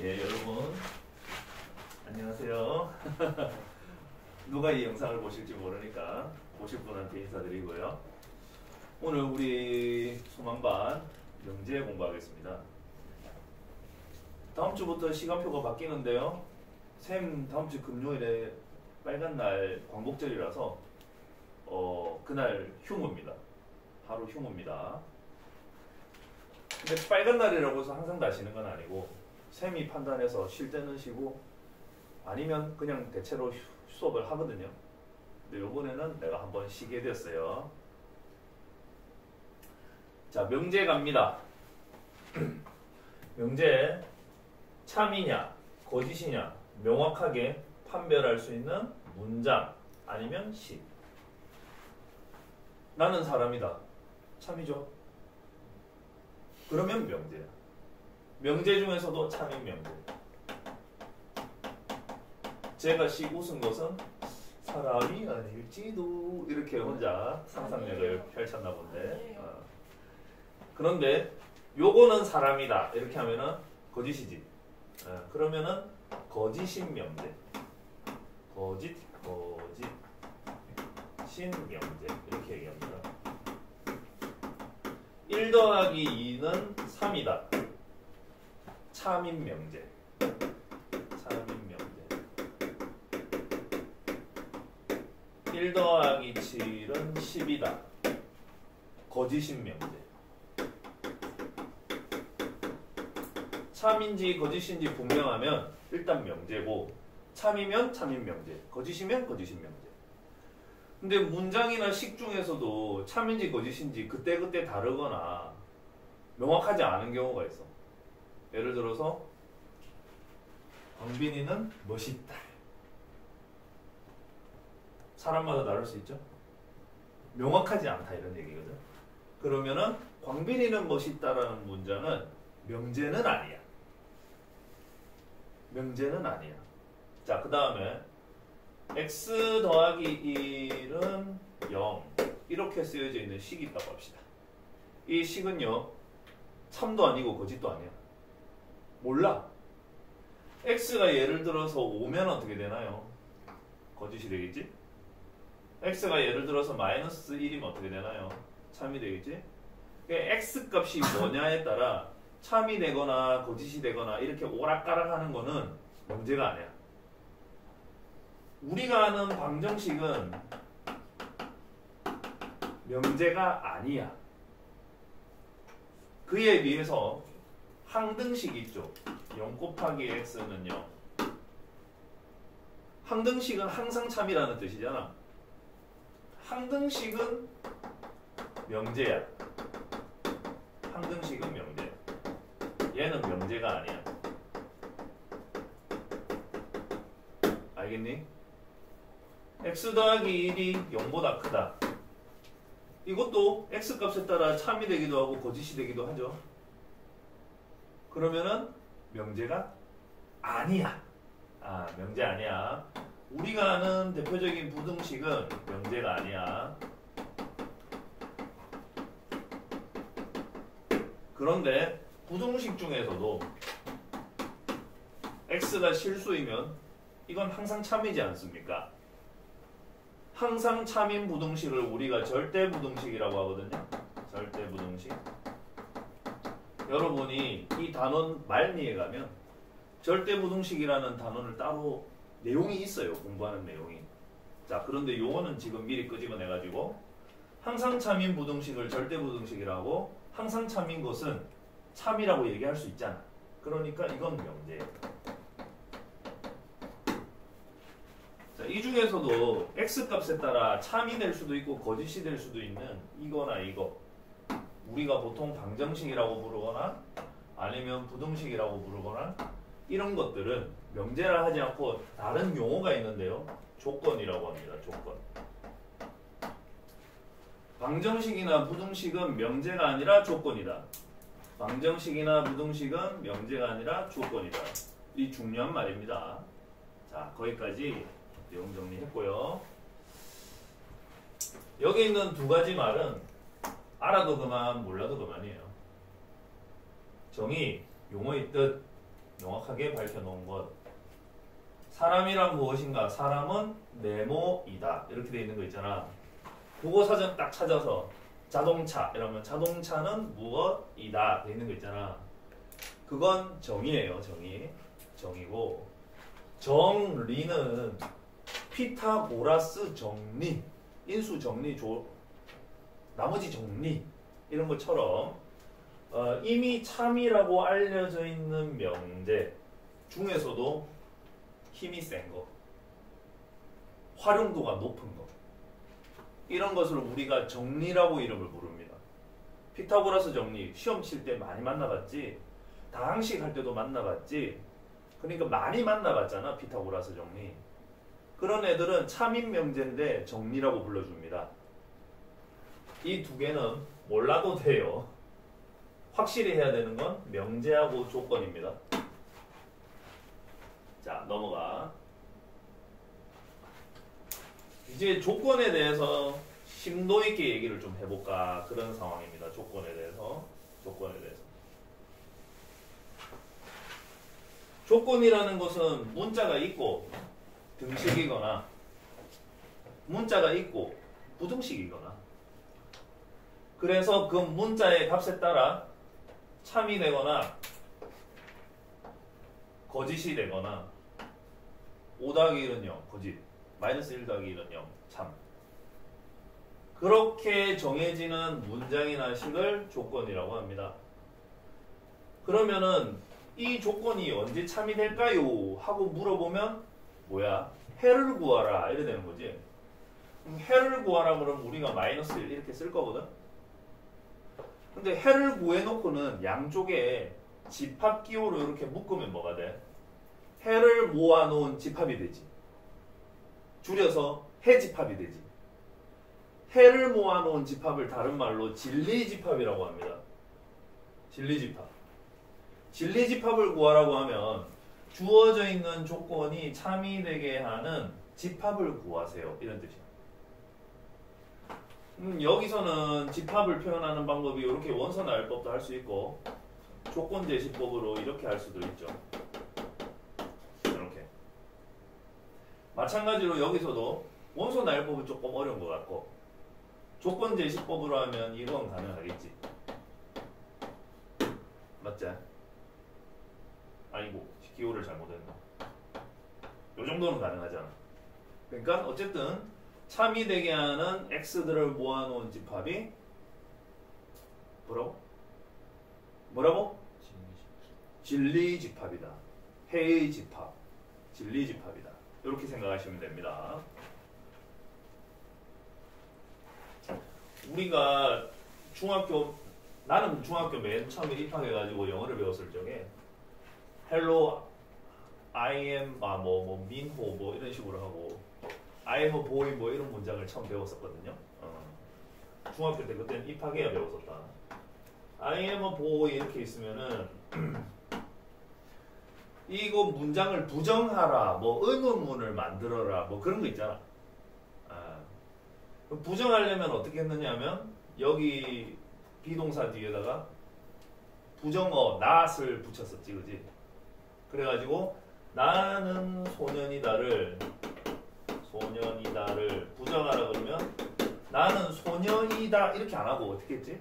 예, 여러분 안녕하세요. 누가 이 영상을 보실지 모르니까 보실 분한테 인사드리고요. 오늘 우리 소망반 명제 공부하겠습니다. 다음 주부터 시간표가 바뀌는데요. 쌤 다음 주 금요일에 빨간 날 광복절이라서 그날 휴무입니다. 하루 휴무입니다. 근데 빨간 날이라고 해서 항상 다 쉬는 건 아니고 쌤이 판단해서 쉴 때는 쉬고 아니면 그냥 대체로 수업을 하거든요. 근데 요번에는 내가 한번 쉬게 됐어요. 자, 명제 갑니다. 명제 참이냐 거짓이냐 명확하게 판별할 수 있는 문장 아니면 시. 나는 사람이다. 참이죠. 그러면 명제야. 명제 중에서도 참인 명제. 제가 시 웃은 것은 사람이 아닐지도 이렇게 혼자 상상력을 펼쳤나 본데. 그런데 요거는 사람이다 이렇게 하면은 거짓이지. 그러면은 거짓인 명제. 거짓신 명제 이렇게 얘기합니다. 1 더하기 2는 3이다. 참인 명제. 참인 명제. 1 더하기 7은 10이다. 거짓인 명제. 참인지 거짓인지 분명하면 일단 명제고, 참이면 참인 명제, 거짓이면 거짓인 명제. 근데 문장이나 식 중에서도 참인지 거짓인지 그때그때 다르거나 명확하지 않은 경우가 있어. 예를 들어서 광빈이는 멋있다. 사람마다 다를 수 있죠. 명확하지 않다 이런 얘기거든. 그러면은 광빈이는 멋있다라는 문장은 명제는 아니야. 명제는 아니야. 자, 그 다음에 x 더하기 1은 0 이렇게 쓰여져 있는 식이 있다고 합시다. 이 식은요 참도 아니고 거짓도 아니야. 몰라. x가 예를 들어서 5면 어떻게 되나요? 거짓이 되겠지? x가 예를 들어서 마이너스 1이면 어떻게 되나요? 참이 되겠지? x 값이 뭐냐에 따라 참이 되거나 거짓이 되거나 이렇게 오락가락 하는 거는 명제가 아니야. 우리가 아는 방정식은 명제가 아니야. 그에 비해서 항등식 있죠. 0 곱하기 x는 0. 항등식은 항상 참이라는 뜻이잖아. 항등식은 명제야. 항등식은 명제야. 얘는 명제가 아니야. 알겠니? x 더하기 1이 0보다 크다. 이것도 x 값에 따라 참이 되기도 하고 거짓이 되기도 하죠. 그러면은 명제가 아니야. 명제 아니야. 우리가 아는 대표적인 부등식은 명제가 아니야. 그런데 부등식 중에서도 x가 실수이면 이건 항상 참이지 않습니까? 항상 참인 부등식을 우리가 절대부등식이라고 하거든요. 절대부등식. 여러분이 이 단원 말미에 가면 절대부등식이라는 단원을 따로 내용이 있어요. 공부하는 내용이. 자, 그런데 요거는 지금 미리 끄집어내가지고 항상 참인 부등식을 절대부등식이라고, 항상 참인 것은 참이라고 얘기할 수 있잖아. 그러니까 이건 명제예요. 자, 이 중에서도 x값에 따라 참이 될 수도 있고 거짓이 될 수도 있는 이거나 이거, 우리가 보통 방정식이라고 부르거나 아니면 부등식이라고 부르거나 이런 것들은 명제라 하지 않고 다른 용어가 있는데요. 조건이라고 합니다. 조건. 방정식이나 부등식은 명제가 아니라 조건이다. 방정식이나 부등식은 명제가 아니라 조건이다. 이 중요한 말입니다. 자, 거기까지 내용 정리했고요. 여기 있는 두 가지 말은 알아도 그만 몰라도 그만이에요. 정의, 용어의 뜻, 명확하게 밝혀놓은 것. 사람이란 무엇인가? 사람은 네모이다. 이렇게 돼 있는 거 있잖아. 국어사전 딱 찾아서 자동차 이러면 자동차는 무엇이다 돼 있는 거 있잖아. 그건 정의예요. 정의고 정리는 피타고라스 정리, 인수 정리, 나머지 정리 이런 것처럼 이미 참이라고 알려져 있는 명제 중에서도 힘이 센 거, 활용도가 높은 거, 이런 것을 우리가 정리라고 이름을 부릅니다. 피타고라스 정리 시험 칠 때 많이 만나봤지, 다항식 할 때도 만나봤지. 그러니까 많이 만나봤잖아, 피타고라스 정리. 그런 애들은 참인 명제인데 정리라고 불러줍니다. 이 두 개는 몰라도 돼요. 확실히 해야 되는 건 명제하고 조건입니다. 자, 넘어가. 이제 조건에 대해서 심도 있게 얘기를 좀 해볼까, 그런 상황입니다. 조건에 대해서. 조건이라는 것은 문자가 있고 등식이거나 문자가 있고 부등식이거나, 그래서 그 문자의 값에 따라 참이 되거나 거짓이 되거나 5 더하기 1은 0, 거짓, 마이너스 1 더하기 1은 0, 참. 그렇게 정해지는 문장이나 식을 조건이라고 합니다. 그러면은 이 조건이 언제 참이 될까요? 하고 물어보면 뭐야? 해를 구하라 이래 되는 거지. 해를 구하라 그러면 우리가 마이너스 1 이렇게 쓸 거거든. 근데 해를 구해놓고는 양쪽에 집합 기호로 이렇게 묶으면 뭐가 돼? 해를 모아놓은 집합이 되지. 줄여서 해집합이 되지. 해를 모아놓은 집합을 다른 말로 진리집합이라고 합니다. 진리집합을 구하라고 하면 주어져 있는 조건이 참이 되게 하는 집합을 구하세요, 이런 뜻이야. 여기서는 집합을 표현하는 방법이 이렇게 원서나열법도 할 수 있고 조건제시법으로 이렇게 할 수도 있죠. 이렇게. 마찬가지로 여기서도 원서나열법은 조금 어려운 것 같고 조건제시법으로 하면 이건 가능하겠지. 맞지? 아이고, 기호를 잘못했네. 요 정도는 가능하잖아. 그러니까 어쨌든 참이 되게 하는 x들을 모아놓은 집합이 뭐라고? 진리집합이다. 해의 집합, 진리집합이다. 이렇게 생각하시면 됩니다. 우리가 나는 중학교 맨 처음에 입학해가지고 영어를 배웠을 적에 hello, I am 민호 뭐 이런 식으로 하고 I am a boy 뭐 이런 문장을 처음 배웠었거든요. 중학교 때 그때는 입학해야 배웠었다. I am a boy 이렇게 있으면은 이거 문장을 부정하라, 뭐 의문문을 만들어라, 뭐 그런 거 있잖아. 부정하려면 어떻게 했느냐면 여기 비동사 뒤에다가 부정어 not을 붙였었지, 그지? 그래가지고 나는 소년이다를 부정하라 그러면 나는 소년이다 이렇게 안 하고 어떻게 했지?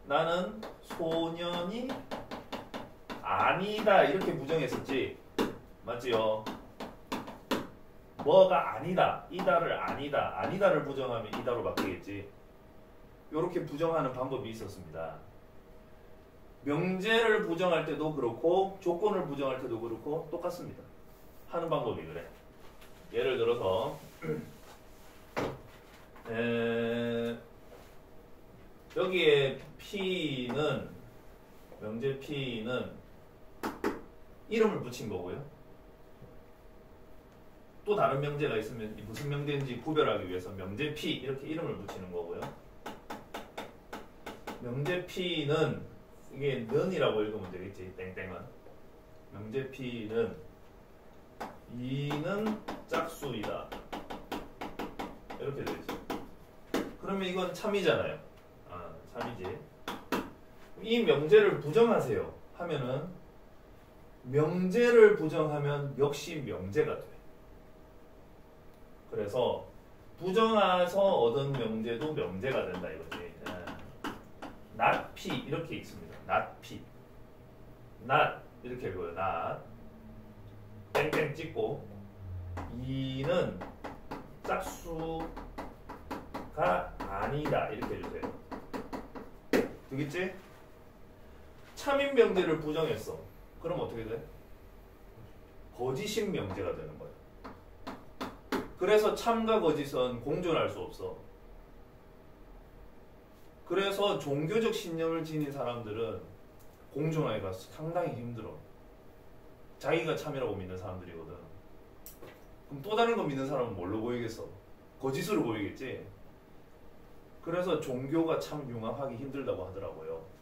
나는 소년이 아니다 이렇게 부정했었지. 맞지요? 뭐가 아니다, 이다를 아니다, 아니다를 부정하면 이다로 바뀌겠지. 이렇게 부정하는 방법이 있었습니다. 명제를 부정할 때도 그렇고 조건을 부정할 때도 그렇고 똑같습니다. 하는 방법이 그래. 예를 들어서 여기에 P는 명제 P는 이름을 붙인 거고요. 또 다른 명제가 있으면 무슨 명제인지 구별하기 위해서 명제 P 이렇게 이름을 붙이는 거고요. 명제 P는 이게 는이라고 읽으면 되겠지. 땡땡은. 명제 P는 2는 짝수이다. 이렇게 되지. 그러면 이건 참이잖아요. 참이지. 이 명제를 부정하세요 하면은 명제를 부정하면 역시 명제가 돼. 그래서 부정해서 얻은 명제도 명제가 된다 이거지. not p 이렇게 있습니다. not p, not 이렇게 읽어요. not 땡땡 찍고 2는 짝수가 아니다 이렇게 해주세요. 되겠지? 참인 명제를 부정했어. 그럼 어떻게 돼? 거짓인 명제가 되는 거야. 그래서 참과 거짓은 공존할 수 없어. 그래서 종교적 신념을 지닌 사람들은 공존하기가 상당히 힘들어. 자기가 참이라고 믿는 사람들이거든. 그럼 또 다른 거 믿는 사람은 뭘로 보이겠어? 거짓으로 보이겠지? 그래서 종교가 참 융합하기 힘들다고 하더라고요.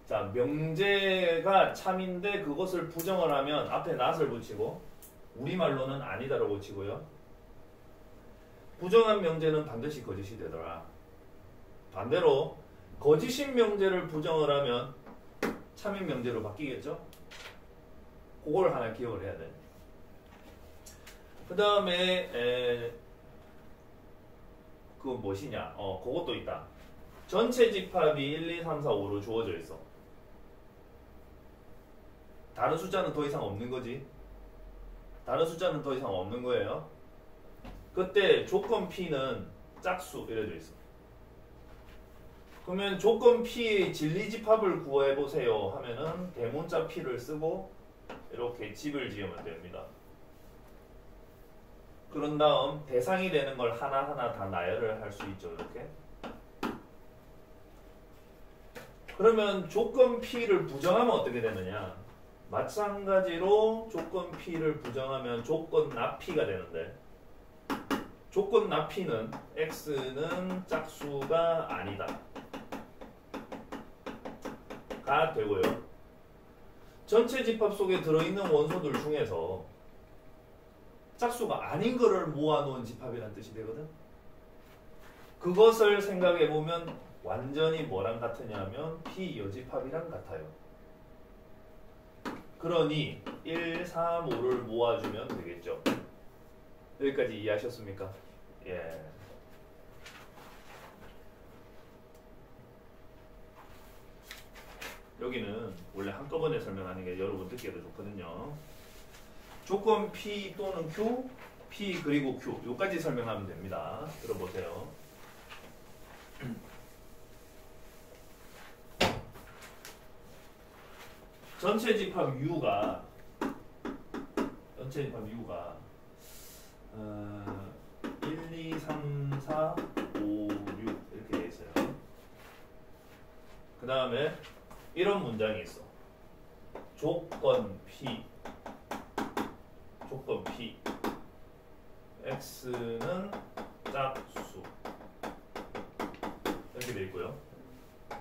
자, 명제가 참인데 그것을 부정을 하면 앞에 not을 붙이고 우리말로는 아니다라고 치고요. 부정한 명제는 반드시 거짓이 되더라. 반대로 거짓인 명제를 부정을 하면 참인 명제로 바뀌겠죠? 그걸 하나 기억을 해야 돼. 그 다음에 그거 무엇이냐? 그것도 있다. 전체 집합이 1, 2, 3, 4, 5로 주어져 있어. 다른 숫자는 더 이상 없는 거지. 다른 숫자는 더 이상 없는 거예요. 그때 조건 P는 짝수 이래져 있어. 그러면 조건 P의 진리집합을 구해보세요 하면은 대문자 P를 쓰고 이렇게 집을 지으면 됩니다. 그런 다음 대상이 되는 걸 하나하나 다 나열을 할 수 있죠. 이렇게. 그러면 조건 P를 부정하면 어떻게 되느냐? 마찬가지로 조건 P를 부정하면 조건 not P가 되는데 조건 not P는 X는 짝수가 아니다 가 되고요. 전체 집합 속에 들어있는 원소들 중에서 짝수가 아닌 거를 모아놓은 집합이라는 뜻이 되거든. 그것을 생각해보면 완전히 뭐랑 같으냐면 P여집합이랑 같아요. 그러니 1, 3, 5를 모아주면 되겠죠. 여기까지 이해하셨습니까? 예. 여기는 원래 한꺼번에 설명하는 게 여러분 듣기에도 좋거든요. 조건 P 또는 Q, P 그리고 Q 요까지 설명하면 됩니다. 들어보세요. 전체 집합 U가 1, 2, 3, 4, 5, 6 이렇게 되어 있어요. 그 다음에 이런 문장이 있어. 조건 P X는 짝수 이렇게 되어 있고요.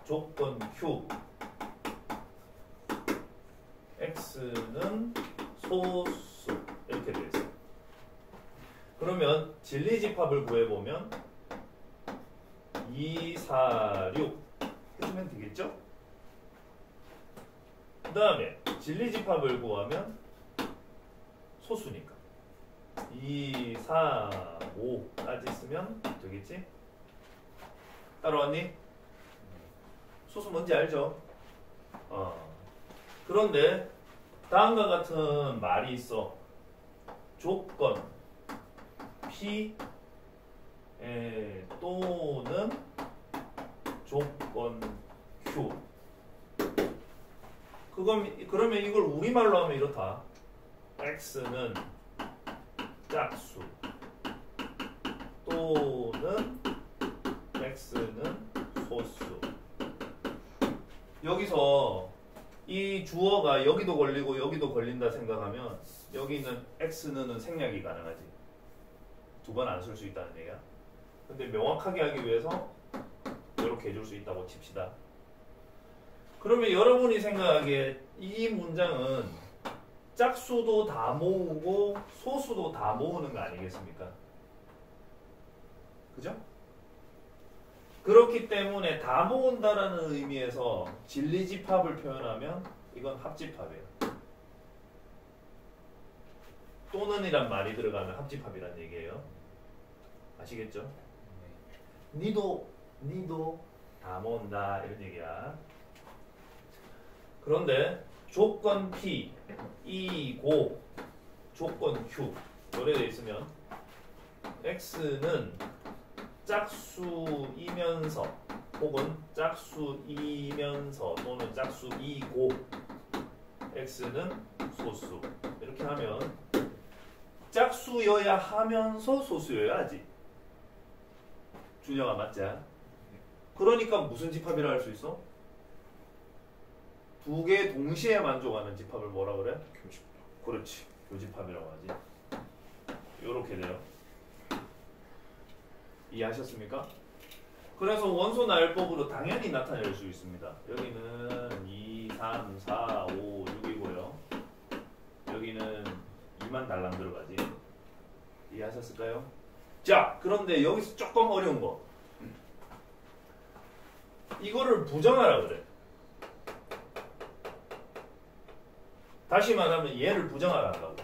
조건 Q X는 소수 이렇게 되어 있어요. 그러면 진리집합을 구해보면 2, 4, 6 해주면 되겠죠? 그 다음에 진리집합을 구하면 소수니까 2, 4, 5까지 쓰면 되겠지? 따라왔니? 소수 뭔지 알죠? 그런데 다음과 같은 말이 있어. 조건 P 또는 조건 Q. 그러면 이걸 우리말로 하면 이렇다. X는 짝수 또는 X는 소수. 여기서 이 주어가 여기도 걸리고 여기도 걸린다 생각하면 여기는 X는 생략이 가능하지. 두 번 안 쓸 수 있다는 얘기야. 근데 명확하게 하기 위해서 이렇게 해줄 수 있다고 칩시다. 그러면 여러분이 생각하기에 이 문장은 짝수도 다 모으고 소수도 다 모으는 거 아니겠습니까? 그죠? 그렇기 때문에 다 모은다라는 의미에서 진리집합을 표현하면 이건 합집합이에요. 또는이란 말이 들어가면 합집합이란 얘기예요. 아시겠죠? 니도 다 모은다 이런 얘기야. 그런데 조건 P, 이고 조건 Q 노래되어 있으면 X는 짝수이면서 혹은 짝수이면서 또는 짝수이고 X는 소수 이렇게 하면 짝수여야 하면서 소수여야 하지. 준영아 맞지? 그러니까 무슨 집합이라 할 수 있어? 두 개 동시에 만족하는 집합을 뭐라 그래? 교집합. 그렇지. 교집합이라고 하지. 요렇게 돼요. 이해하셨습니까? 그래서 원소 나열법으로 당연히 나타낼 수 있습니다. 여기는 2, 3, 4, 5, 6이고요. 여기는 2만 달랑 들어가지. 이해하셨을까요? 자, 그런데 여기서 조금 어려운 거. 이거를 부정하라 그래. 다시 말하면 얘를 부정하라 한다고.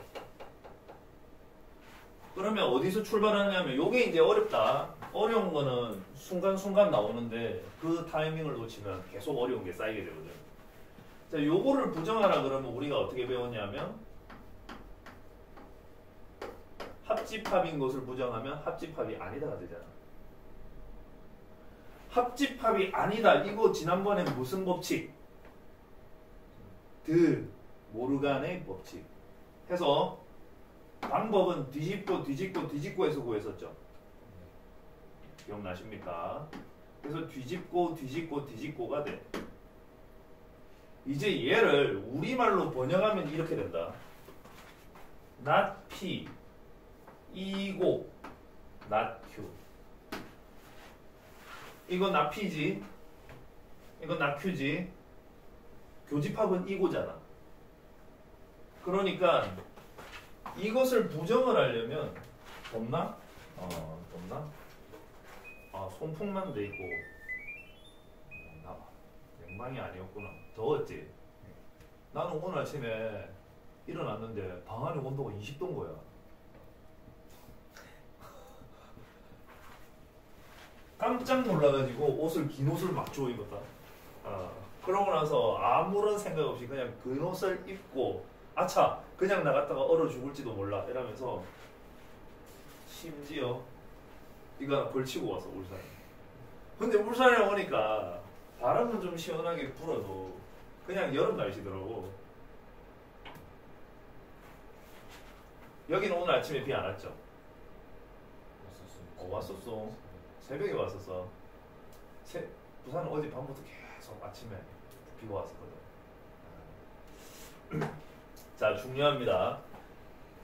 그러면 어디서 출발하냐면 요게 이제 어렵다. 어려운 거는 순간순간 나오는데 그 타이밍을 놓치면 계속 어려운 게 쌓이게 되거든. 자, 요거를 부정하라 그러면 우리가 어떻게 배웠냐면 합집합인 것을 부정하면 합집합이 아니다가 되잖아. 합집합이 아니다. 이거 지난번에 무슨 법칙? 드 모르간의 법칙 해서 방법은 뒤집고 해서 구했었죠. 기억나십니까? 그래서 뒤집고가 돼. 이제 얘를 우리말로 번역하면 이렇게 된다. not P 이고 not Q. 이건 not P지. 이건 not Q지. 교집합은 이고잖아. 그러니까 이것을 부정을 하려면 덥나? 덥나? 아, 손풍만 돼 있고 냉방이 아니었구나. 더웠지? 나는 오늘 아침에 일어났는데 방 안에 온도가 20도인 거야. 깜짝 놀라가지고 긴 옷을 막 주워 입었다. 그러고 나서 아무런 생각 없이 그냥 그 옷을 입고 아차 그냥 나갔다가 얼어 죽을지도 몰라 이러면서 심지어 이거 하나 걸치고 와서 울산에. 근데 울산에 오니까 바람은 좀 시원하게 불어도 그냥 여름 날씨더라고. 여기는 오늘 아침에 비 안 왔죠? 왔었어. 새벽에 왔었어. 부산은 어제 밤부터 계속 아침에 비가 왔었거든. 자, 중요합니다.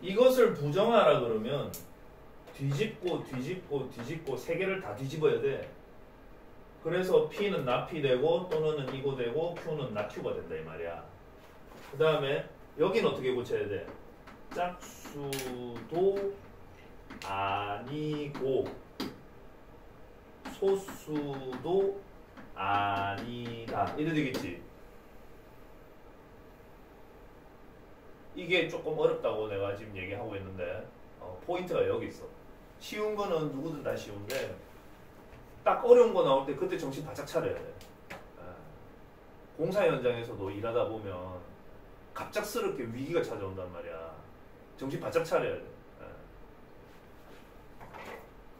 이것을 부정하라 그러면 뒤집고 세 개를 다 뒤집어야 돼. 그래서 P는 not P 되고 또는 이고 되고 Q는 not Q가 된다 이 말이야. 그 다음에 여기는 어떻게 고쳐야 돼? 짝수도 아니고 소수도 아니다 이래 되겠지. 이게 조금 어렵다고 내가 지금 얘기하고 있는데 포인트가 여기 있어. 쉬운 거는 누구든 다 쉬운데 딱 어려운 거 나올 때 그때 정신 바짝 차려야 돼. 공사 현장에서도 일하다 보면 갑작스럽게 위기가 찾아온단 말이야. 정신 바짝 차려야 돼.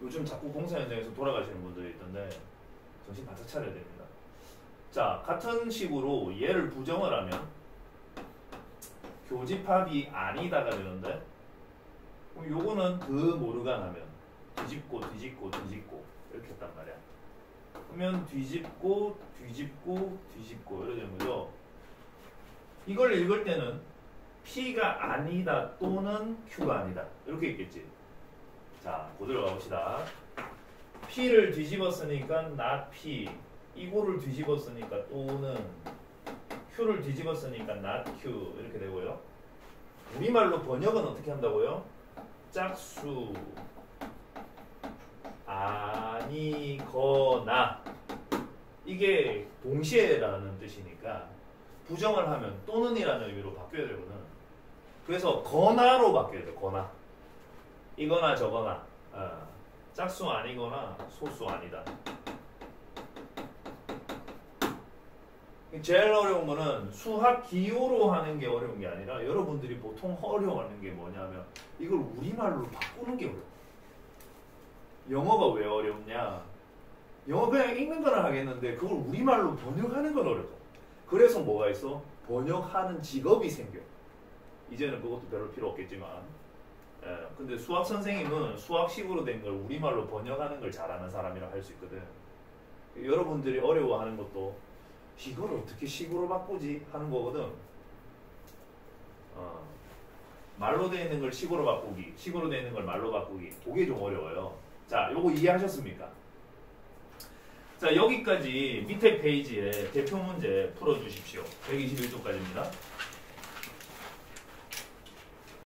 요즘 자꾸 공사 현장에서 돌아가시는 분들이 있던데 정신 바짝 차려야 됩니다. 자, 같은 식으로 얘를 부정을 하면 교집합이 아니다가 되는데 그럼 요거는 그 모르간 하면 뒤집고 이렇게 했단 말이야. 그러면 뒤집고 이렇게 되는 거죠. 이걸 읽을 때는 P가 아니다 또는 Q가 아니다 이렇게 있겠지. 자, 그대로 가봅시다. P를 뒤집었으니까 not P, 이거를 뒤집었으니까 또는 Q를 뒤집었으니까 not Q 이렇게 되고요. 우리말로 번역은 어떻게 한다고요? 짝수 아니거나 이게 동시에라는 뜻이니까 부정을 하면 또는이라는 의미로 바뀌어야 되거든. 그래서 거나로 바뀌어야 돼. 거나. 이거나 저거나. 짝수 아니거나 소수 아니다. 제일 어려운 거는 수학 기호로 하는 게 어려운 게 아니라 여러분들이 보통 어려워하는 게 뭐냐면 이걸 우리말로 바꾸는 게 어려워. 영어가 왜 어렵냐? 영어 그냥 읽는 거는 하겠는데 그걸 우리말로 번역하는 건 어려워. 그래서 뭐가 있어? 번역하는 직업이 생겨. 이제는 그것도 별로 필요 없겠지만 근데 수학 선생님은 수학식으로 된 걸 우리말로 번역하는 걸 잘하는 사람이라 할 수 있거든. 여러분들이 어려워하는 것도 이걸 어떻게 식으로 바꾸지? 하는 거거든. 말로 되어 있는 걸 식으로 바꾸기, 식으로 되어 있는 걸 말로 바꾸기, 그게 좀 어려워요. 자, 요거 이해하셨습니까? 자, 여기까지 밑에 페이지에 대표 문제 풀어주십시오. 121쪽까지입니다.